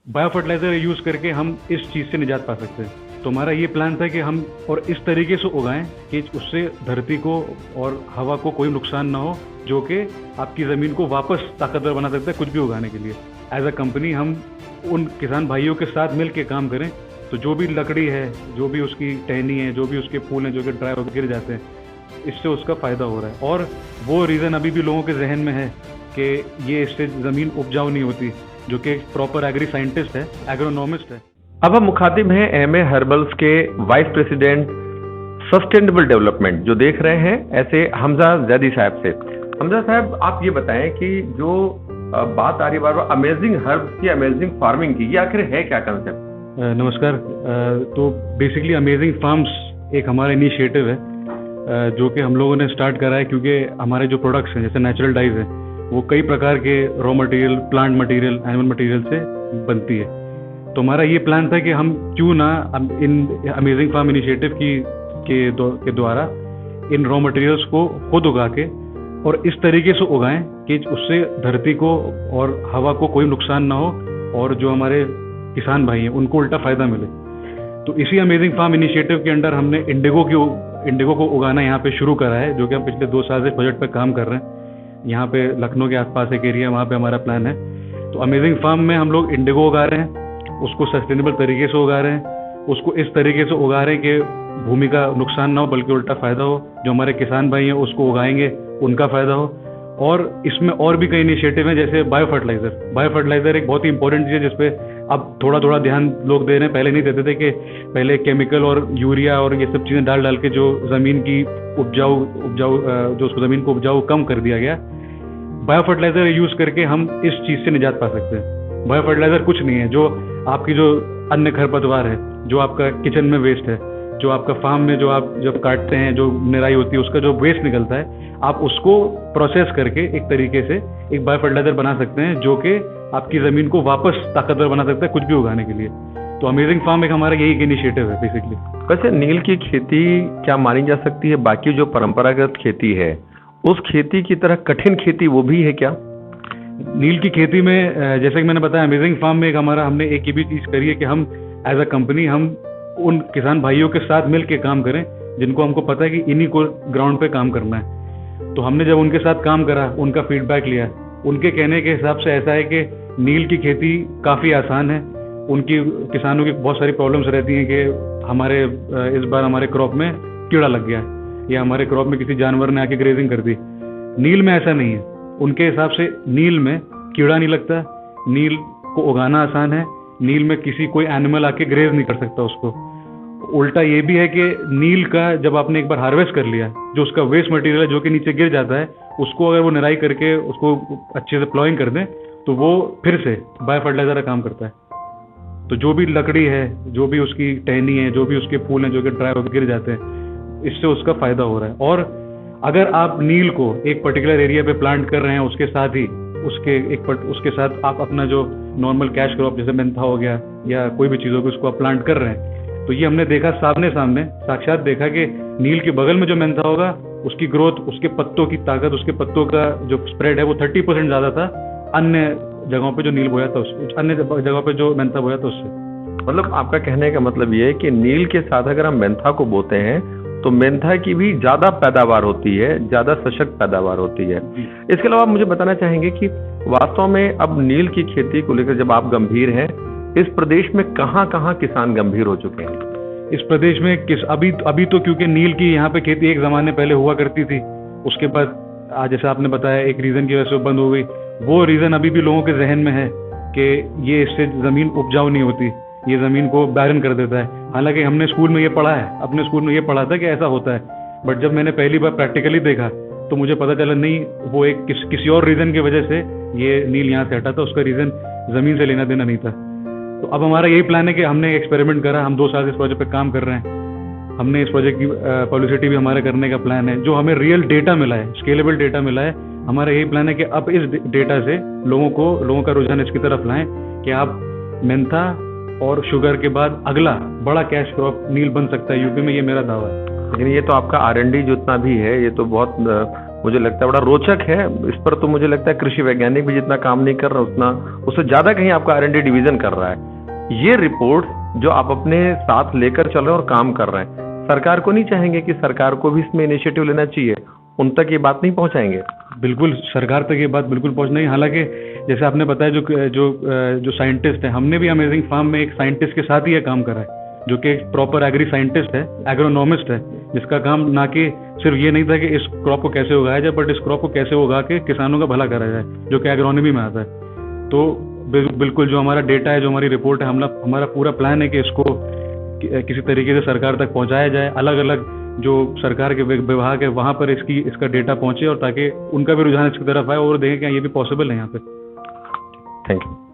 Bio fertiliser use करके हम इस चीज़ से निजात पा सकते हैं। तो हमारा ये प्लान था कि हम और इस तरीके से उगाएं कि उससे धरती को और हवा को कोई नुकसान ना हो, जो कि आपकी ज़मीन को वापस ताकतवर बना सकता है कुछ भी उगाने के लिए। एज अ कंपनी हम उन किसान भाइयों के साथ मिल के काम करें, तो जो भी लकड़ी है, जो भी उसकी टहनी है, जो भी उसके फूल हैं जो कि ड्राई होकर गिर जाते हैं, इससे उसका फ़ायदा हो रहा है। और वो रीज़न अभी भी लोगों के जहन में है कि ये इससे ज़मीन उपजाऊ नहीं होती, जो कि एक प्रॉपर एग्री साइंटिस्ट है, एग्रोनॉमिस्ट है। अब हम मुखातिब हैं एमए हर्बल्स के वाइस प्रेसिडेंट सस्टेनेबल डेवलपमेंट जो देख रहे हैं ऐसे हमजा जैदी साहब से। हमजा साहब, आप ये बताएं कि जो बात आ रही बार बार अमेजिंग हर्ब्स की, अमेजिंग फार्मिंग की, ये आखिर है क्या कंसेप्ट? नमस्कार। तो बेसिकली अमेजिंग फार्म्स एक हमारा इनिशिएटिव है जो कि हम लोगों ने स्टार्ट करा है, क्योंकि हमारे जो प्रोडक्ट्स हैं जैसे नेचुरल डाइज हैं वो कई प्रकार के raw material, plant material, animal material से बनती है। तो हमारा ये प्लान था कि हम क्यों ना इन अमेजिंग फार्म इनिशिएटिव के द्वारा इन रॉ मटेरियल्स को खुद उगा के और इस तरीके से उगाएं कि उससे धरती को और हवा को कोई नुकसान ना हो, और जो हमारे किसान भाई हैं उनको उल्टा फ़ायदा मिले। तो इसी अमेजिंग फार्म इनिशिएटिव के अंडर हमने इंडिगो को उगाना यहाँ पे शुरू करा है, जो कि हम पिछले 2 साल से प्रोजेक्ट पे काम कर रहे हैं। यहाँ पे लखनऊ के आसपास एक एरिया, वहाँ पे हमारा प्लान है। तो अमेजिंग फार्म में हम लोग इंडिगो उगा रहे हैं, उसको सस्टेनेबल तरीके से उगा रहे हैं, उसको इस तरीके से उगा रहे हैं कि भूमि का नुकसान ना हो बल्कि उल्टा फ़ायदा हो। जो हमारे किसान भाई हैं उसको उगाएंगे, उनका फ़ायदा हो। और इसमें और भी कई इनिशिएटिव हैं, जैसे बायो फर्टिलाइज़र एक बहुत ही इंपॉर्टेंट चीज़ है जिसपे अब थोड़ा ध्यान लोग दे रहे हैं। पहले नहीं देते थे कि पहले केमिकल और यूरिया और ये सब चीज़ें डाल के जो ज़मीन की उपजाऊ जो उसको ज़मीन को उपजाऊ कम कर दिया गया। बायो फर्टिलाइज़र यूज़ करके हम इस चीज़ से निजात पा सकते हैं। बायो फर्टिलाइज़र कुछ नहीं है, जो आपकी जो अन्य खरपतवार है, जो आपका किचन में वेस्ट है, जो आपका फार्म में जो आप जब काटते हैं, जो निराई होती है, उसका जो वेस्ट निकलता है, आप उसको प्रोसेस करके एक तरीके से एक बायो फर्टिलाइज़र बना सकते हैं, जो कि आपकी ज़मीन को वापस ताकतवर बना सकता है कुछ भी उगाने के लिए। तो अमेजिंग फार्म एक हमारा यही इनिशिएटिव है बेसिकली। वैसे नील की खेती क्या मानी जा सकती है बाकी जो परंपरागत खेती है उस खेती की तरह कठिन खेती वो भी है क्या? नील की खेती में जैसे कि मैंने बताया, अमेजिंग फार्म में हमने एक ये भी चीज़ करी है कि हम एज अ कंपनी हम उन किसान भाइयों के साथ मिल के काम करें जिनको हमको पता है कि इन्हीं को ग्राउंड पे काम करना है। तो हमने जब उनके साथ काम करा, उनका फीडबैक लिया, उनके कहने के हिसाब से ऐसा है कि नील की खेती काफ़ी आसान है। उनकी किसानों की बहुत सारी प्रॉब्लम्स रहती हैं कि इस बार हमारे क्रॉप में कीड़ा लग गया या हमारे क्रॉप में किसी जानवर ने आके ग्रेजिंग कर दी। नील में ऐसा नहीं है। उनके हिसाब से नील में कीड़ा नहीं लगता, नील को उगाना आसान है, नील में कोई एनिमल आके ग्रेज नहीं कर सकता उसको। उल्टा ये भी है कि नील का जब आपने एक बार हार्वेस्ट कर लिया, जो उसका वेस्ट मटेरियल है जो कि नीचे गिर जाता है, उसको अगर वो निराई करके उसको अच्छे से प्लॉइंग कर दें तो वो फिर से बायो फर्टिलाइजर का काम करता है। तो जो भी लकड़ी है, जो भी उसकी टहनी है, जो भी उसके फूल हैं जो कि ड्राई होकर गिर जाते हैं, इससे उसका फ़ायदा हो रहा है। और अगर आप नील को एक पर्टिकुलर एरिया पे प्लांट कर रहे हैं, उसके साथ ही उसके साथ आप अपना जो नॉर्मल कैश क्रॉप जैसे मेंथा हो गया या कोई भी चीज़ होगी उसको आप प्लांट कर रहे हैं, तो ये हमने देखा सामने साक्षात देखा कि नील के बगल में जो मेंथा होगा उसकी ग्रोथ, उसके पत्तों की ताकत, उसके पत्तों का जो स्प्रेड है वो 30% ज़्यादा था अन्य जगहों पे जो नील बोया था उससे, अन्य जगहों पे जो मेंथा बोया था उससे। मतलब आपका कहने का मतलब ये है कि नील के साथ अगर हम मेंथा को बोते हैं तो मेंथा की भी ज्यादा पैदावार होती है, ज्यादा सशक्त पैदावार होती है। इसके अलावा आप मुझे बताना चाहेंगे कि वास्तव में अब नील की खेती को लेकर जब आप गंभीर हैं, इस प्रदेश में कहाँ किसान गंभीर हो चुके हैं? इस प्रदेश में अभी तो क्योंकि नील की यहाँ पे खेती एक ज़माने पहले हुआ करती थी, उसके बाद आज जैसे आपने बताया एक रीज़न की वजह से बंद हो गई। वो रीज़न अभी भी लोगों के जहन में है कि ये इससे ज़मीन उपजाऊ नहीं होती, ये ज़मीन को बैरन कर देता है। हालांकि हमने स्कूल में ये पढ़ा है, अपने स्कूल में ये पढ़ा था कि ऐसा होता है, बट जब मैंने पहली बार प्रैक्टिकली देखा तो मुझे पता चला नहीं, वो एक किसी और रीज़न की वजह से ये नील यहाँ से हटा था, उसका रीज़न ज़मीन से लेना देना नहीं था। तो अब हमारा यही प्लान है कि हमने एक्सपेरिमेंट करा, हम 2 साल से इस प्रोजेक्ट पे काम कर रहे हैं। हमने इस प्रोजेक्ट की पब्लिसिटी भी हमारे करने का प्लान है। जो हमें रियल डेटा मिला है, स्केलेबल डेटा मिला है, हमारा यही प्लान है कि अब इस डेटा से लोगों का रुझान इसकी तरफ लाएं कि आप मेंथा और शुगर के बाद अगला बड़ा कैश क्रॉप नील बन सकता है यूपी में। ये मेरा दावा है। लेकिन ये तो आपका R&D जितना भी है ये तो बहुत मुझे लगता है बड़ा रोचक है। इस पर तो मुझे लगता है कृषि वैज्ञानिक भी जितना काम नहीं कर रहा उतना उससे ज्यादा कहीं आपका R&D डिवीजन कर रहा है। ये रिपोर्ट जो आप अपने साथ लेकर चल रहे हैं और काम कर रहे हैं, सरकार को नहीं चाहेंगे कि सरकार को भी इसमें इनिशिएटिव लेना चाहिए? उन तक ये बात नहीं पहुंचाएंगे? बिल्कुल, सरकार तक ये बात बिल्कुल पहुंचना ही। हालांकि जैसे आपने बताया जो साइंटिस्ट है, हमने भी अमेजिंग फार्म में एक साइंटिस्ट के साथ ही ये काम करा है, जो कि एक प्रॉपर एग्री साइंटिस्ट है, एग्रोनॉमिस्ट है, जिसका काम ना कि सिर्फ ये नहीं था कि इस क्रॉप को कैसे उगाया जाए, बट इस क्रॉप को कैसे उगा के किसानों का भला करा जाए, जो कि एग्रोनॉमी में आता है। तो बिल्कुल जो हमारा डेटा है, जो हमारी रिपोर्ट है, हमारा पूरा प्लान है कि इसको किसी तरीके से सरकार तक पहुंचाया जाए। अलग अलग जो सरकार के विभाग है वहाँ पर इसका डेटा पहुंचे, और ताकि उनका भी रुझान इसकी तरफ आए और देखें कि ये भी पॉसिबल है यहाँ पे। Thank you.